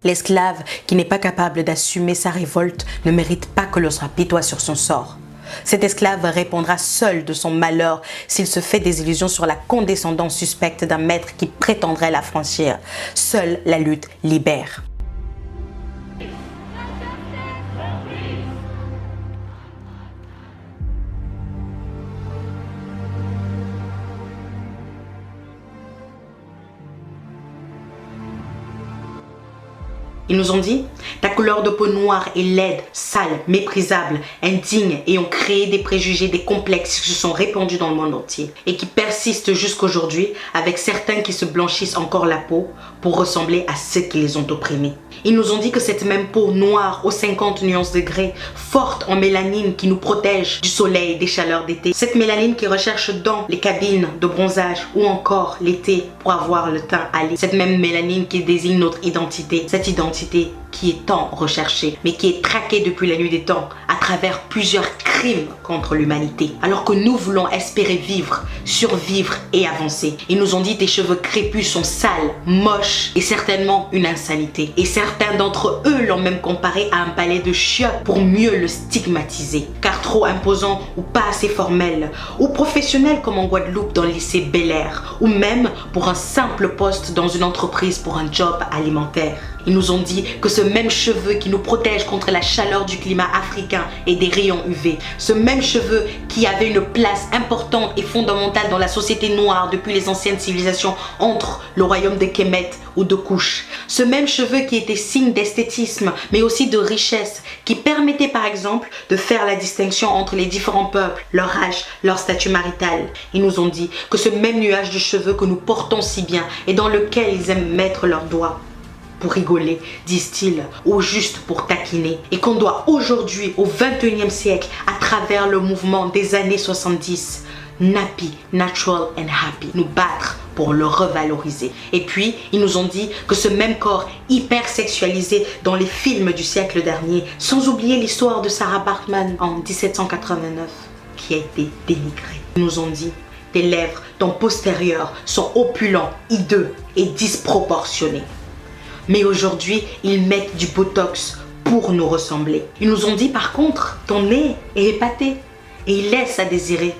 L'esclave qui n'est pas capable d'assumer sa révolte ne mérite pas que l'on s'apitoie sur son sort. Cet esclave répondra seul de son malheur s'il se fait des illusions sur la condescendance suspecte d'un maître qui prétendrait l'affranchir. Seule la lutte libère. Ils nous ont dit, ta couleur de peau noire est laide, sale, méprisable, indigne et ont créé des préjugés, des complexes qui se sont répandus dans le monde entier et qui persistent jusqu'aujourd'hui avec certains qui se blanchissent encore la peau pour ressembler à ceux qui les ont opprimés. Ils nous ont dit que cette même peau noire aux 50 nuances degrés, forte en mélanine qui nous protège du soleil, des chaleurs d'été, cette mélanine qui recherche dans les cabines de bronzage ou encore l'été pour avoir le teint hâli, cette même mélanine qui désigne notre identité, cette identité qui est tant recherchée, mais qui est traquée depuis la nuit des temps à travers plusieurs crimes contre l'humanité. Alors que nous voulons espérer vivre, survivre et avancer. Ils nous ont dit tes cheveux crépus sont sales, moches et certainement une insanité. Et certains d'entre eux l'ont même comparé à un palais de chiottes pour mieux le stigmatiser. Car trop imposant ou pas assez formel, ou professionnel comme en Guadeloupe dans le lycée Bel Air, ou même pour un simple poste dans une entreprise pour un job alimentaire. Ils nous ont dit que ce même cheveu qui nous protège contre la chaleur du climat africain et des rayons UV, ce même cheveu qui avait une place importante et fondamentale dans la société noire depuis les anciennes civilisations entre le royaume de Kemet ou de Couche, ce même cheveu qui était signe d'esthétisme mais aussi de richesse, qui permettait par exemple de faire la distinction entre les différents peuples, leur âge, leur statut marital. Ils nous ont dit que ce même nuage de cheveux que nous portons si bien et dans lequel ils aiment mettre leurs doigts, pour rigoler, disent-ils, ou juste pour taquiner. Et qu'on doit aujourd'hui, au 21e siècle, à travers le mouvement des années 70, Nappy, Natural and Happy, nous battre pour le revaloriser. Et puis, ils nous ont dit que ce même corps hyper sexualisé dans les films du siècle dernier, sans oublier l'histoire de Sarah Baartman en 1789, qui a été dénigrée. Ils nous ont dit tes lèvres, ton postérieur sont opulents, hideux et disproportionnés. Mais aujourd'hui, ils mettent du botox pour nous ressembler. Ils nous ont dit par contre, ton nez est épaté et il laisse à désirer.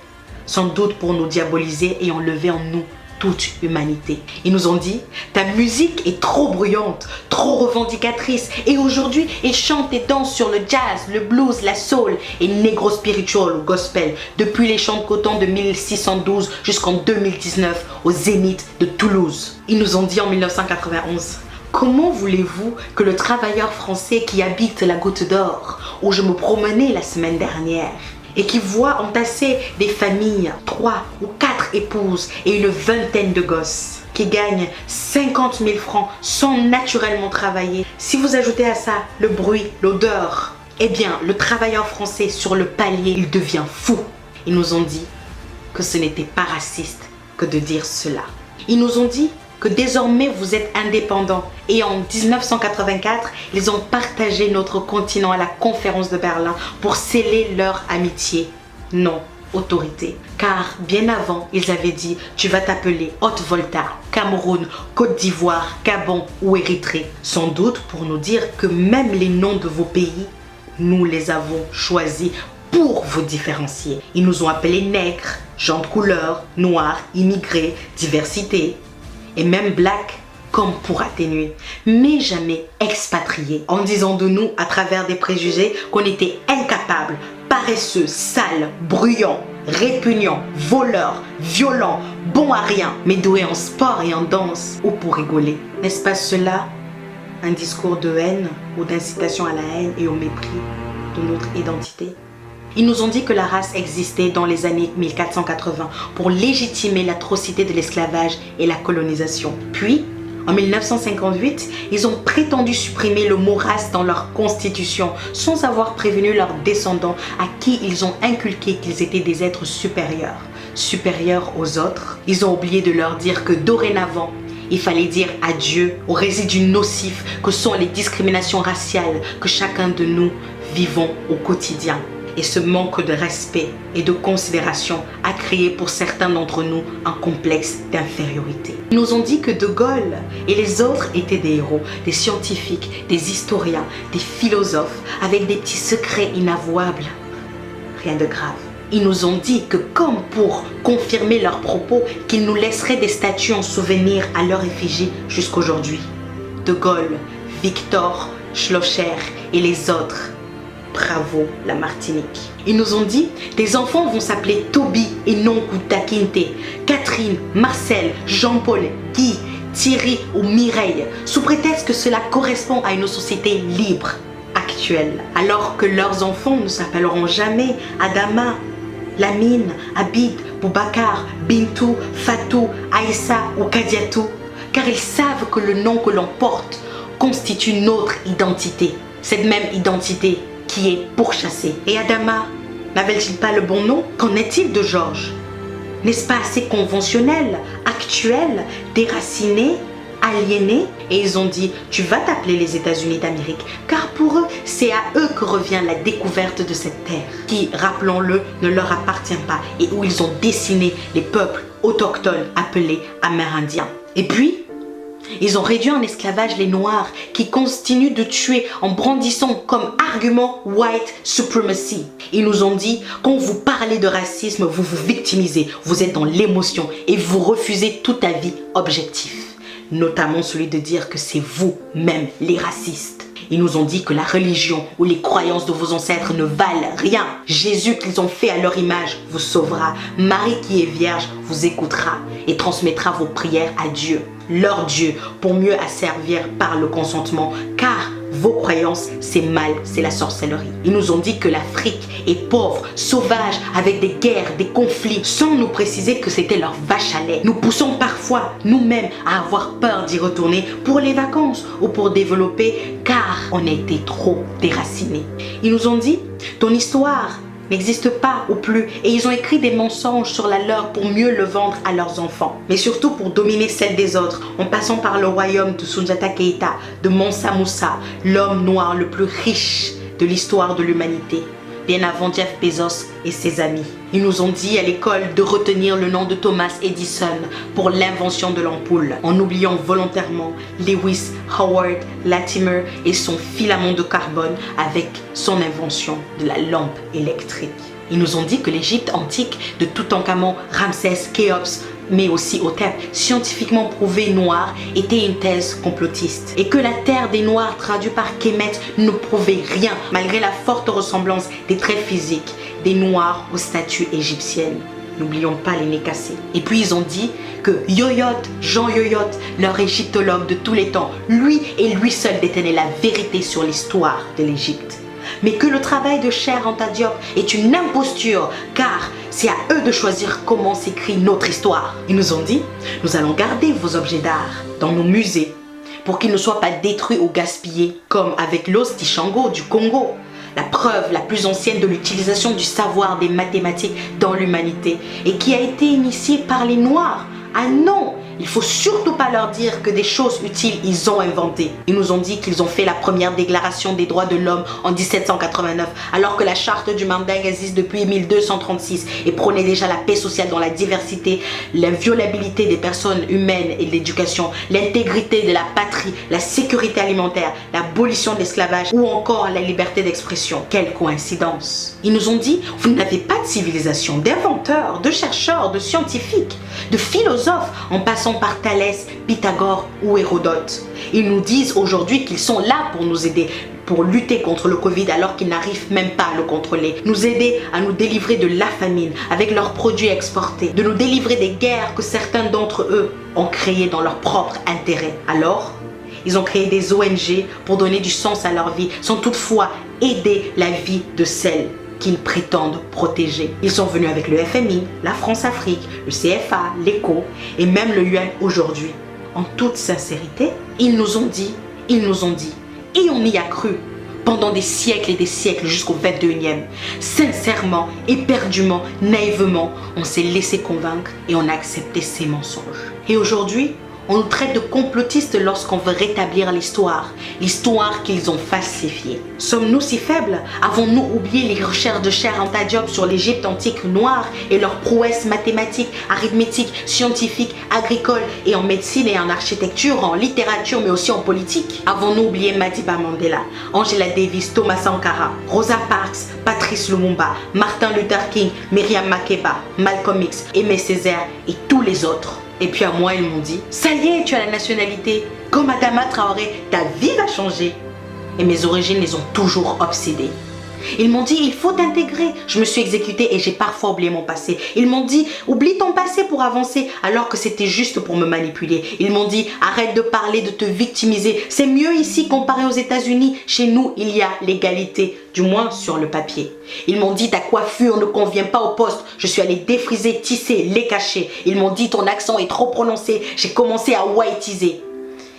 Sans doute pour nous diaboliser et enlever en nous toute humanité. Ils nous ont dit, ta musique est trop bruyante, trop revendicatrice et aujourd'hui, ils chantent et dansent sur le jazz, le blues, la soul et négro spiritual ou gospel depuis les champs de coton de 1612 jusqu'en 2019 au Zénith de Toulouse. Ils nous ont dit en 1991, comment voulez-vous que le travailleur français qui habite la Goutte d'Or, où je me promenais la semaine dernière, et qui voit entasser des familles, 3 ou 4 épouses et une vingtaine de gosses, qui gagnent 50 000 francs sans naturellement travailler, si vous ajoutez à ça le bruit, l'odeur, eh bien le travailleur français sur le palier, il devient fou. Ils nous ont dit que ce n'était pas raciste que de dire cela. Ils nous ont dit que désormais vous êtes indépendants. Et en 1984, ils ont partagé notre continent à la conférence de Berlin pour sceller leur amitié. Non, autorité. Car bien avant, ils avaient dit tu vas t'appeler Haute-Volta, Cameroun, Côte d'Ivoire, Gabon ou Érythrée. Sans doute pour nous dire que même les noms de vos pays, nous les avons choisis pour vous différencier. Ils nous ont appelés nègres, gens de couleur, noirs, immigrés, diversité. Et même black comme pour atténuer, mais jamais expatriés, en disant de nous à travers des préjugés qu'on était incapables, paresseux, sales, bruyants, répugnants, voleurs, violents, bons à rien, mais doués en sport et en danse ou pour rigoler. N'est-ce pas cela un discours de haine ou d'incitation à la haine et au mépris de notre identité? Ils nous ont dit que la race existait dans les années 1480 pour légitimer l'atrocité de l'esclavage et la colonisation. Puis, en 1958, ils ont prétendu supprimer le mot race dans leur constitution sans avoir prévenu leurs descendants à qui ils ont inculqué qu'ils étaient des êtres supérieurs. Supérieurs aux autres, ils ont oublié de leur dire que dorénavant, il fallait dire adieu aux résidus nocifs que sont les discriminations raciales que chacun de nous vivons au quotidien. Et ce manque de respect et de considération a créé pour certains d'entre nous un complexe d'infériorité. Ils nous ont dit que De Gaulle et les autres étaient des héros, des scientifiques, des historiens, des philosophes avec des petits secrets inavouables. Rien de grave. Ils nous ont dit que comme pour confirmer leurs propos, qu'ils nous laisseraient des statues en souvenir à leur effigie jusqu'aujourd'hui. De Gaulle, Victor, Schlosser et les autres. Bravo la Martinique. Ils nous ont dit des enfants vont s'appeler Toby et non Kunta Kinte, Catherine, Marcel, Jean-Paul, Guy, Thierry ou Mireille, sous prétexte que cela correspond à une société libre, actuelle. Alors que leurs enfants ne s'appelleront jamais Adama, Lamine, Abid, Boubacar, Bintou, Fatou, Aïssa ou Kadiatou, car ils savent que le nom que l'on porte constitue notre identité. Cette même identité qui est pourchassée. Et Adama, n'avait-il pas le bon nom? Qu'en est-il de Georges? N'est-ce pas assez conventionnel, actuel, déraciné, aliéné? Et ils ont dit, tu vas t'appeler les États-Unis d'Amérique, car pour eux, c'est à eux que revient la découverte de cette terre, qui, rappelons-le, ne leur appartient pas, et où ils ont dessiné les peuples autochtones appelés Amérindiens. Et puis, ils ont réduit en esclavage les Noirs qui continuent de tuer en brandissant comme argument white supremacy. Ils nous ont dit, quand vous parlez de racisme, vous vous victimisez, vous êtes dans l'émotion et vous refusez tout avis objectif. Notamment celui de dire que c'est vous-même les racistes. Ils nous ont dit que la religion ou les croyances de vos ancêtres ne valent rien. Jésus qu'ils ont fait à leur image vous sauvera. Marie qui est vierge vous écoutera et transmettra vos prières à Dieu, leur Dieu, pour mieux asservir par le consentement, car vos croyances, c'est mal, c'est la sorcellerie. Ils nous ont dit que l'Afrique est pauvre, sauvage, avec des guerres, des conflits, sans nous préciser que c'était leur vache à lait. Nous poussons parfois nous-mêmes à avoir peur d'y retourner pour les vacances ou pour développer, car on a été trop déracinés. Ils nous ont dit, ton histoire n'existe pas ou plus, et ils ont écrit des mensonges sur la leur pour mieux le vendre à leurs enfants, mais surtout pour dominer celle des autres, en passant par le royaume de Soundiata Keïta, de Mansa Moussa, l'homme noir le plus riche de l'histoire de l'humanité, bien avant Jeff Bezos et ses amis. Ils nous ont dit à l'école de retenir le nom de Thomas Edison pour l'invention de l'ampoule, en oubliant volontairement Lewis Howard Latimer et son filament de carbone avec son invention de la lampe électrique. Ils nous ont dit que l'Égypte antique de Toutankhamon, Ramsès, Khéops, mais aussi Hotep, scientifiquement prouvé noir, était une thèse complotiste. Et que la terre des Noirs, traduit par Kemet, ne prouvait rien, malgré la forte ressemblance des traits physiques des Noirs aux statues égyptiennes. N'oublions pas les nez cassés. Et puis ils ont dit que Yoyot, Jean Yoyot, leur égyptologue de tous les temps, lui et lui seul détenait la vérité sur l'histoire de l'Égypte. Mais que le travail de Cheikh Anta Diop est une imposture, car c'est à eux de choisir comment s'écrit notre histoire. Ils nous ont dit, nous allons garder vos objets d'art dans nos musées pour qu'ils ne soient pas détruits ou gaspillés, comme avec l'os d'Ishango du Congo, la preuve la plus ancienne de l'utilisation du savoir des mathématiques dans l'humanité et qui a été initiée par les Noirs. Ah non! Il faut surtout pas leur dire que des choses utiles ils ont inventé. Ils nous ont dit qu'ils ont fait la première déclaration des droits de l'homme en 1789, alors que la charte du Mandingue existe depuis 1236 et prônait déjà la paix sociale dans la diversité, l'inviolabilité des personnes humaines et l'éducation, l'intégrité de la patrie, la sécurité alimentaire, l'abolition de l'esclavage ou encore la liberté d'expression. Quelle coïncidence! Ils nous ont dit, vous n'avez pas de civilisation, d'inventeurs, de chercheurs, de scientifiques, de philosophes, en passant par Thalès, Pythagore ou Hérodote. Ils nous disent aujourd'hui qu'ils sont là pour nous aider, pour lutter contre le Covid alors qu'ils n'arrivent même pas à le contrôler. Nous aider à nous délivrer de la famine avec leurs produits exportés, de nous délivrer des guerres que certains d'entre eux ont créées dans leur propre intérêt. Alors, ils ont créé des ONG pour donner du sens à leur vie, sans toutefois aider la vie de celles qu'ils prétendent protéger. Ils sont venus avec le FMI, la France-Afrique, le CFA, l'ECO et même le UN aujourd'hui. En toute sincérité, ils nous ont dit, et on y a cru pendant des siècles et des siècles jusqu'au 21e. Sincèrement, éperdument, naïvement, on s'est laissé convaincre et on a accepté ces mensonges. Et aujourd'hui, On nous traite de complotistes lorsqu'on veut rétablir l'histoire qu'ils ont falsifiée. Sommes-nous si faibles? Avons-nous oublié les recherches de Cheranta Diop sur l'Égypte antique noire et leurs prouesses mathématiques, arithmétiques, scientifiques, agricoles et en médecine et en architecture, en littérature mais aussi en politique? Avons-nous oublié Madiba Mandela, Angela Davis, Thomas Sankara, Rosa Parks, Patrice Lumumba, Martin Luther King, Myriam Makeba, Malcolm X, Aimé Césaire et tous les autres? Et puis à moi, ils m'ont dit, ça y est, tu as la nationalité. Comme Adama Traoré, ta vie va changer. Et mes origines les ont toujours obsédées. Ils m'ont dit, il faut t'intégrer. Je me suis exécutée et j'ai parfois oublié mon passé. Ils m'ont dit, oublie ton passé pour avancer, alors que c'était juste pour me manipuler. Ils m'ont dit, arrête de parler, de te victimiser. C'est mieux ici comparé aux États-Unis. Chez nous, il y a l'égalité, du moins sur le papier. Ils m'ont dit, ta coiffure ne convient pas au poste. Je suis allée défriser, tisser, les cacher. Ils m'ont dit, ton accent est trop prononcé. J'ai commencé à whiteiser.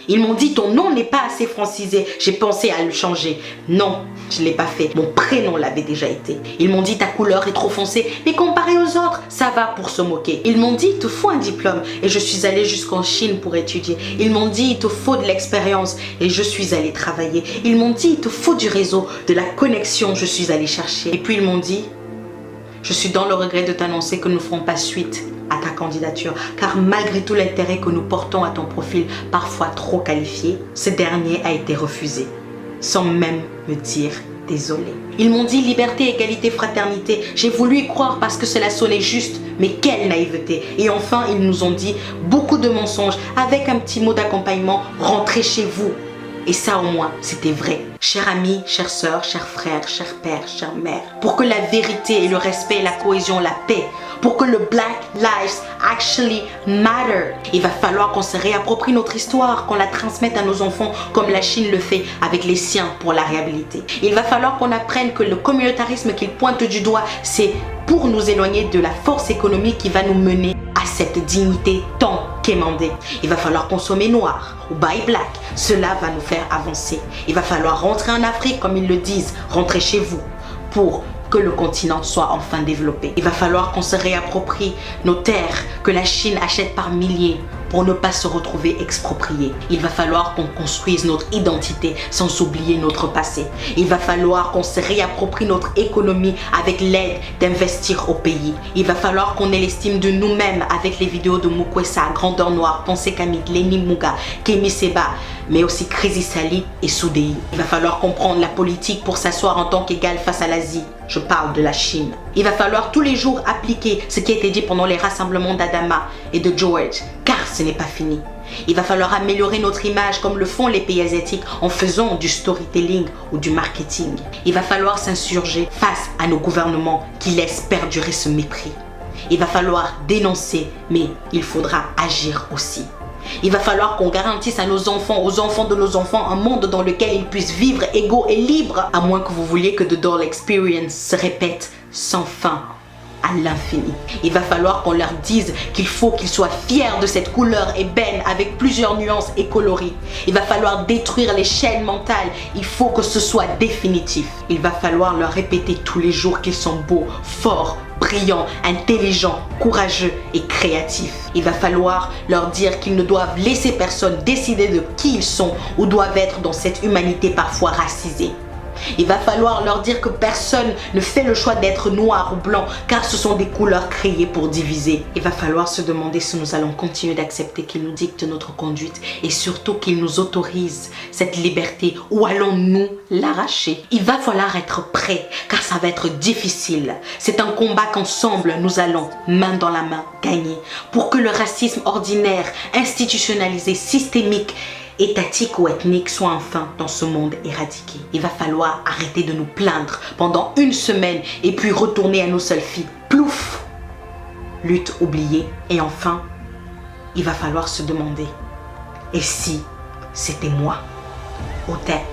Ils m'ont dit, ton nom n'est pas assez francisé. J'ai pensé à le changer. Non, je ne l'ai pas fait. Mon prénom l'avait déjà été. Ils m'ont dit, ta couleur est trop foncée. Mais comparé aux autres, ça va, pour se moquer. Ils m'ont dit, il te faut un diplôme. Et je suis allée jusqu'en Chine pour étudier. Ils m'ont dit, il te faut de l'expérience. Et je suis allée travailler. Ils m'ont dit, il te faut du réseau, de la connexion. Je suis allée chercher. Et puis ils m'ont dit, je suis dans le regret de t'annoncer que nous ne ferons pas suite à ta candidature, car malgré tout l'intérêt que nous portons à ton profil, parfois trop qualifié, ce dernier a été refusé, sans même me dire désolé. Ils m'ont dit liberté, égalité, fraternité. J'ai voulu y croire parce que cela sonnait juste, mais quelle naïveté. Et enfin, ils nous ont dit beaucoup de mensonges, avec un petit mot d'accompagnement, rentrez chez vous. Et ça au moins, c'était vrai. Chers amis, chères sœurs, chers frères, chers pères, chères mères, pour que la vérité et le respect, la cohésion, la paix, pour que le Black Lives actually matter, il va falloir qu'on se réapproprie notre histoire, qu'on la transmette à nos enfants comme la Chine le fait avec les siens pour la réhabiliter. Il va falloir qu'on apprenne que le communautarisme qu'il pointe du doigt, c'est pour nous éloigner de la force économique qui va nous mener à cette dignité tant quémandée. Il va falloir consommer noir ou buy black. Cela va nous faire avancer. Il va falloir rentrer en Afrique comme ils le disent, rentrer chez vous pour que le continent soit enfin développé. Il va falloir qu'on se réapproprie nos terres que la Chine achète par milliers pour ne pas se retrouver expropriés. Il va falloir qu'on construise notre identité sans oublier notre passé. Il va falloir qu'on se réapproprie notre économie avec l'aide d'investir au pays. Il va falloir qu'on ait l'estime de nous-mêmes avec les vidéos de Mukwesa, Grandeur Noire, Pensée Kamit, Lenny Muga, Kemi Seba, mais aussi Crazy Sally et Soudei. Il va falloir comprendre la politique pour s'asseoir en tant qu'égal face à l'Asie. Je parle de la Chine. Il va falloir tous les jours appliquer ce qui a été dit pendant les rassemblements d'Adama et de George, car ce n'est pas fini. Il va falloir améliorer notre image comme le font les pays asiatiques en faisant du storytelling ou du marketing. Il va falloir s'insurger face à nos gouvernements qui laissent perdurer ce mépris. Il va falloir dénoncer, mais il faudra agir aussi. Il va falloir qu'on garantisse à nos enfants, aux enfants de nos enfants, un monde dans lequel ils puissent vivre égaux et libres, à moins que vous vouliez que The Doll Experience se répète sans fin à l'infini. Il va falloir qu'on leur dise qu'il faut qu'ils soient fiers de cette couleur ébène avec plusieurs nuances et coloris. Il va falloir détruire les chaînes mentales. Il faut que ce soit définitif. Il va falloir leur répéter tous les jours qu'ils sont beaux, forts, brillants, intelligents, courageux et créatifs. Il va falloir leur dire qu'ils ne doivent laisser personne décider de qui ils sont ou doivent être dans cette humanité parfois racisée. Il va falloir leur dire que personne ne fait le choix d'être noir ou blanc car ce sont des couleurs créées pour diviser. Il va falloir se demander si nous allons continuer d'accepter qu'ils nous dictent notre conduite et surtout qu'ils nous autorisent cette liberté ou allons-nous l'arracher. Il va falloir être prêt car ça va être difficile. C'est un combat qu'ensemble nous allons, main dans la main, gagner pour que le racisme ordinaire, institutionnalisé, systémique, étatique ou ethnique soit enfin dans ce monde éradiqué. Il va falloir arrêter de nous plaindre pendant une semaine et puis retourner à nos seules filles. Plouf! Lutte oubliée. Et enfin, il va falloir se demander, et si c'était moi? Au tête.